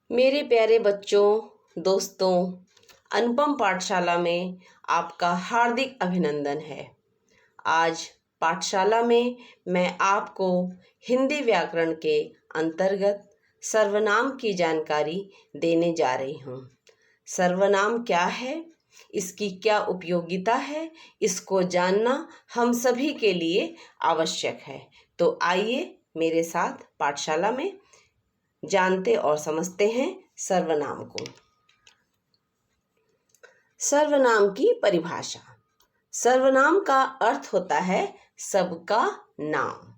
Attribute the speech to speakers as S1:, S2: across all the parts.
S1: मेरे प्यारे बच्चों, दोस्तों, अनुपम पाठशाला में आपका हार्दिक अभिनंदन है। आज पाठशाला में मैं आपको हिंदी व्याकरण के अंतर्गत सर्वनाम की जानकारी देने जा रही हूँ। सर्वनाम क्या है, इसकी क्या उपयोगिता है, इसको जानना हम सभी के लिए आवश्यक है। तो आइए मेरे साथ पाठशाला में जानते और समझते हैं सर्वनाम को। सर्वनाम की परिभाषा। सर्वनाम का अर्थ होता है सबका नाम।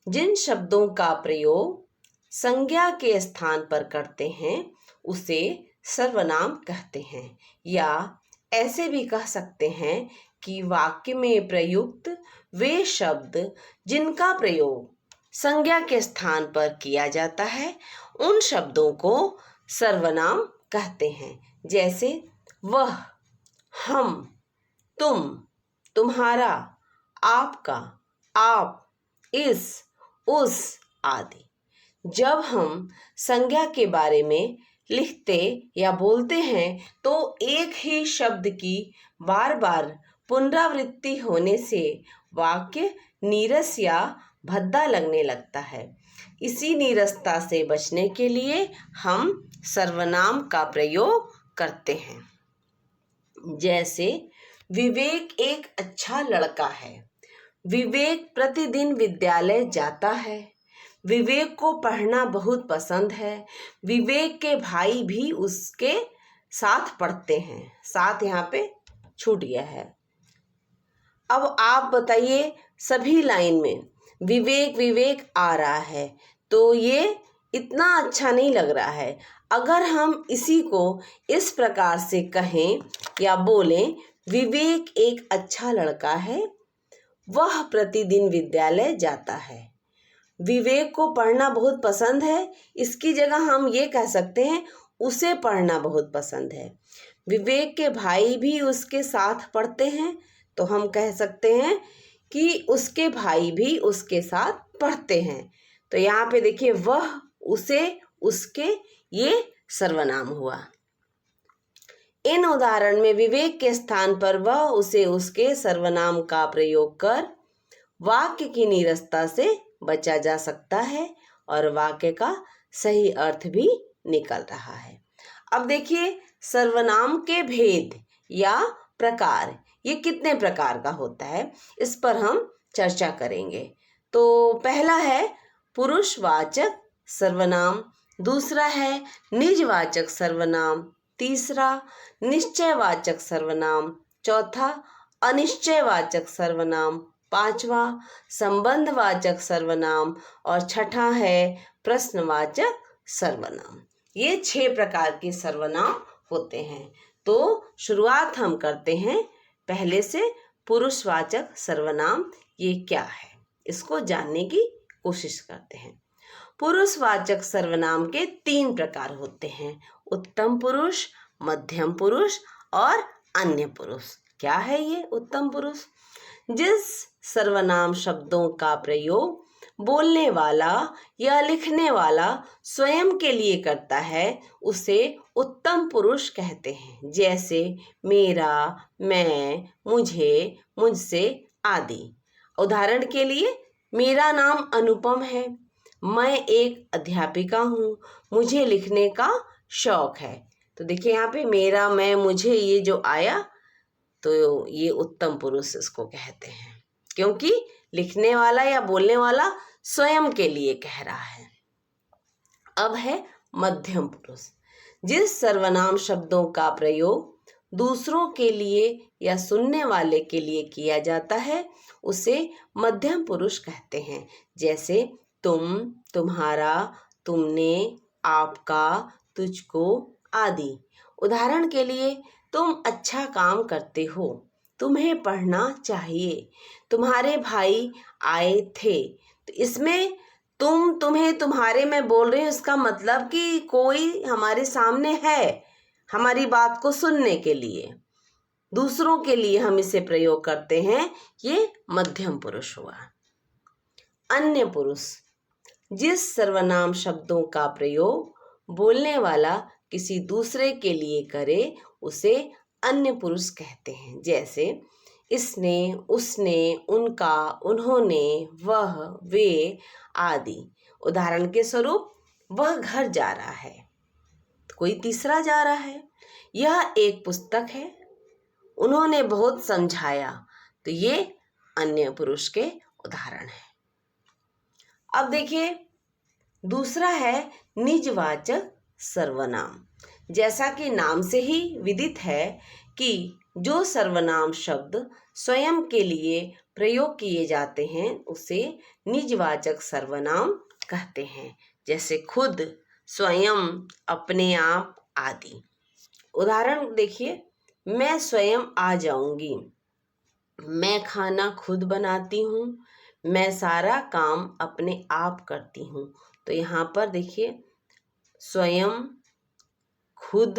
S1: जिन शब्दों का प्रयोग संज्ञा के स्थान पर करते हैं उसे सर्वनाम कहते हैं, या ऐसे भी कह सकते हैं कि वाक्य में प्रयुक्त वे शब्द जिनका प्रयोग संज्ञा के स्थान पर किया जाता है उन शब्दों को सर्वनाम कहते हैं। जैसे वह, हम, तुम, तुम्हारा, आपका, आप, इस, उस आदि। जब हम संज्ञा के बारे में लिखते या बोलते हैं तो एक ही शब्द की बार बार पुनरावृत्ति होने से वाक्य नीरस या भद्दा लगने लगता है। इसी नीरसता से बचने के लिए हम सर्वनाम का प्रयोग करते हैं। जैसे विवेक एक अच्छा लड़का है। विवेक प्रतिदिन विद्यालय जाता है। विवेक को पढ़ना बहुत पसंद है। विवेक के भाई भी उसके साथ पढ़ते हैं। साथ यहाँ पे छूट गया है। अब आप बताइए, सभी लाइन में विवेक विवेक आ रहा है तो ये इतना अच्छा नहीं लग रहा है। अगर हम इसी को इस प्रकार से कहें या बोलें, विवेक एक अच्छा लड़का है, वह प्रतिदिन विद्यालय जाता है। विवेक को पढ़ना बहुत पसंद है, इसकी जगह हम ये कह सकते हैं उसे पढ़ना बहुत पसंद है। विवेक के भाई भी उसके साथ पढ़ते हैं तो हम कह सकते हैं कि उसके भाई भी उसके साथ पढ़ते हैं। तो यहाँ पे देखिए, वह, उसे, उसके, ये सर्वनाम हुआ। इन उदाहरण में विवेक के स्थान पर वह, उसे, उसके सर्वनाम का प्रयोग कर वाक्य की नीरसता से बचा जा सकता है और वाक्य का सही अर्थ भी निकल रहा है। अब देखिए, सर्वनाम के भेद या प्रकार, ये कितने प्रकार का होता है, इस पर हम चर्चा करेंगे। तो पहला है पुरुषवाचक सर्वनाम, दूसरा है निजवाचक सर्वनाम, तीसरा निश्चयवाचक सर्वनाम, चौथा अनिश्चयवाचक सर्वनाम, पांचवा संबंधवाचक सर्वनाम और छठा है प्रश्नवाचक सर्वनाम। ये 6 प्रकार के सर्वनाम होते हैं। तो शुरुआत हम करते हैं पहले से। पुरुषवाचक सर्वनाम ये क्या है, इसको जानने की कोशिश करते हैं। पुरुषवाचक सर्वनाम के 3 प्रकार होते हैं: उत्तम पुरुष, मध्यम पुरुष और अन्य पुरुष। क्या है ये उत्तम पुरुष? जिस सर्वनाम शब्दों का प्रयोग बोलने वाला या लिखने वाला स्वयं के लिए करता है उसे उत्तम पुरुष कहते हैं। जैसे मेरा, मैं, मुझे, मुझसे आदि। उदाहरण के लिए, मेरा नाम अनुपम है, मैं एक अध्यापिका हूँ, मुझे लिखने का शौक है। तो देखिए यहाँ पे मेरा, मैं, मुझे, ये जो आया तो ये उत्तम पुरुष इसको कहते हैं, क्योंकि लिखने वाला या बोलने वाला स्वयं के लिए कह रहा है। अब है मध्यम पुरुष। जिस सर्वनाम शब्दों का प्रयोग दूसरों के लिए या सुनने वाले के लिए किया जाता है उसे मध्यम पुरुष कहते हैं। जैसे तुम, तुम्हारा, तुमने, आपका, तुझको आदि। उदाहरण के लिए, तुम अच्छा काम करते हो, तुम्हें पढ़ना चाहिए, तुम्हारे भाई आए थे। तो इसमें तुम, तुम्हें, तुम्हारे में बोल रही हूँ, इसका मतलब कि कोई हमारे सामने है हमारी बात को सुनने के लिए, दूसरों के लिए हम इसे प्रयोग करते हैं। ये मध्यम पुरुष हुआ। अन्य पुरुष। जिस सर्वनाम शब्दों का प्रयोग बोलने वाला किसी दूसरे के लिए करे उसे अन्य पुरुष कहते हैं। जैसे इसने, उसने, उनका, उन्होंने, वह, वे आदि। उदाहरण के स्वरूप वह घर जा रहा है, कोई तीसरा जा रहा है। यह एक पुस्तक है, उन्होंने बहुत समझाया, तो ये अन्य पुरुष के उदाहरण हैं। अब देखिए दूसरा है निजवाचक सर्वनाम। जैसा कि नाम से ही विदित है कि जो सर्वनाम शब्द स्वयं के लिए प्रयोग किए जाते हैं उसे निजवाचक सर्वनाम कहते हैं। जैसे खुद, स्वयं, अपने आप आदि। उदाहरण देखिए, मैं स्वयं आ जाऊंगी, मैं खाना खुद बनाती हूँ, मैं सारा काम अपने आप करती हूँ। तो यहाँ पर देखिए स्वयं, खुद,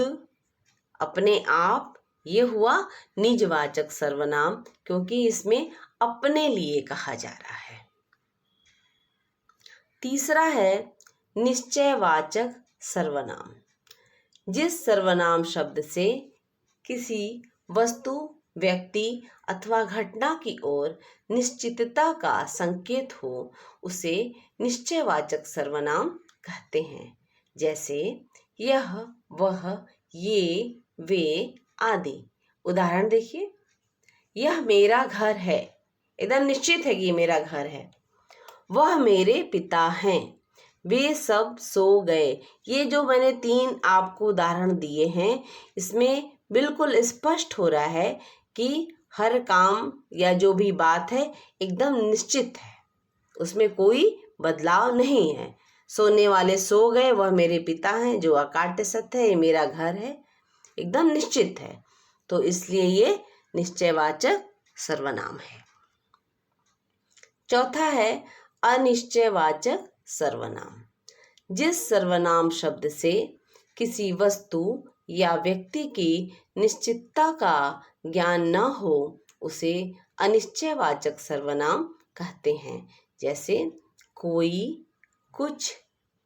S1: अपने आप, ये हुआ निजवाचक सर्वनाम, क्योंकि इसमें अपने लिए कहा जा रहा है। तीसरा है निश्चयवाचक सर्वनाम। जिस सर्वनाम शब्द से किसी वस्तु, व्यक्ति अथवा घटना की ओर निश्चितता का संकेत हो उसे निश्चयवाचक सर्वनाम कहते हैं। जैसे यह, वह, ये, वे आदि। उदाहरण देखिए, यह मेरा घर है, एकदम निश्चित है कि ये मेरा घर है। वह मेरे पिता हैं, वे सब सो गए। ये जो मैंने 3 आपको उदाहरण दिए हैं, इसमें बिल्कुल स्पष्ट हो रहा है कि हर काम या जो भी बात है एकदम निश्चित है, उसमें कोई बदलाव नहीं है। सोने वाले सो गए, वह मेरे पिता हैं, जो अकाट्य सत्य है, ये मेरा घर है, एकदम निश्चित है। तो इसलिए ये निश्चयवाचक सर्वनाम है। चौथा है अनिश्चयवाचक सर्वनाम। जिस सर्वनाम शब्द से किसी वस्तु या व्यक्ति की निश्चितता का ज्ञान न हो उसे अनिश्चयवाचक सर्वनाम कहते हैं। जैसे कोई, कुछ,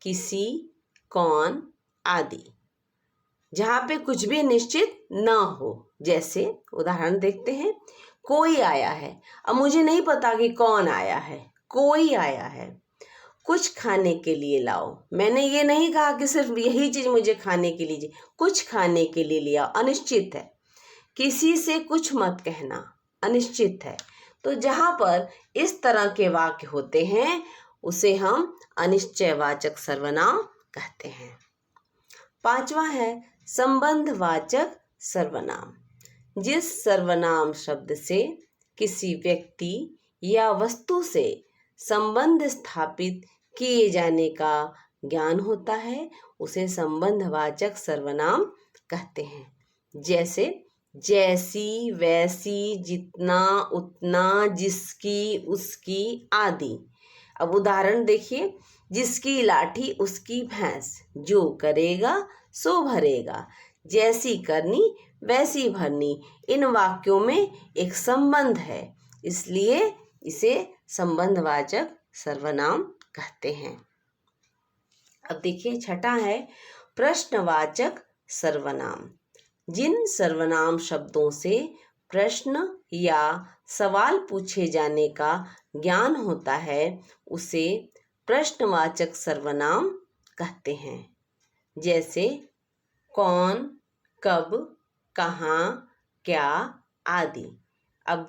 S1: किसी, कौन आदि। जहाँ पे कुछ भी निश्चित न हो। जैसे उदाहरण देखते हैं, कोई आया है, अब मुझे नहीं पता कि कौन आया है, कोई आया है। कुछ खाने के लिए लाओ, मैंने ये नहीं कहा कि सिर्फ यही चीज मुझे खाने के लिए, कुछ खाने के लिए लिया, अनिश्चित है। किसी से कुछ मत कहना, अनिश्चित है। तो जहाँ पर इस तरह के वाक्य होते हैं उसे हम अनिश्चयवाचक सर्वनाम कहते हैं। पांचवा है संबंधवाचक सर्वनाम। जिस सर्वनाम शब्द से किसी व्यक्ति या वस्तु से संबंध स्थापित किए जाने का ज्ञान होता है उसे संबंधवाचक सर्वनाम कहते हैं। जैसे जैसी, वैसी, जितना, उतना, जिसकी, उसकी आदि। अब उदाहरण देखिए, जिसकी लाठी उसकी भैंस, जो करेगा सो भरेगा, जैसी करनी वैसी भरनी। इन वाक्यों में एक संबंध है, इसलिए इसे संबंधवाचक सर्वनाम कहते हैं। अब देखिए छठा है प्रश्नवाचक सर्वनाम। जिन सर्वनाम शब्दों से प्रश्न या सवाल पूछे जाने का ज्ञान होता है उसे प्रश्नवाचक सर्वनाम कहते हैं। जैसे कौन, कब, कहाँ, क्या आदि। अब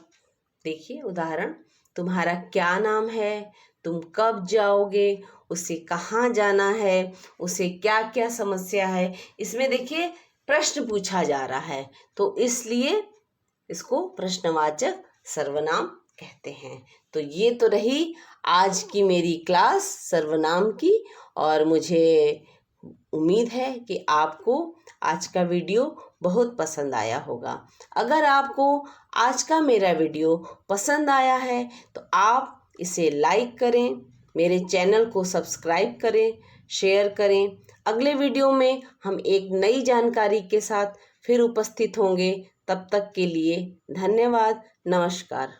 S1: देखिए उदाहरण, तुम्हारा क्या नाम है, तुम कब जाओगे, उसे कहाँ जाना है, उसे क्या क्या समस्या है। इसमें देखिए प्रश्न पूछा जा रहा है, तो इसलिए इसको प्रश्नवाचक सर्वनाम कहते हैं। तो ये तो रही आज की मेरी क्लास सर्वनाम की, और मुझे उम्मीद है कि आपको आज का वीडियो बहुत पसंद आया होगा। अगर आपको आज का मेरा वीडियो पसंद आया है तो आप इसे लाइक करें, मेरे चैनल को सब्सक्राइब करें, शेयर करें। अगले वीडियो में हम एक नई जानकारी के साथ फिर उपस्थित होंगे। तब तक के लिए धन्यवाद, नमस्कार।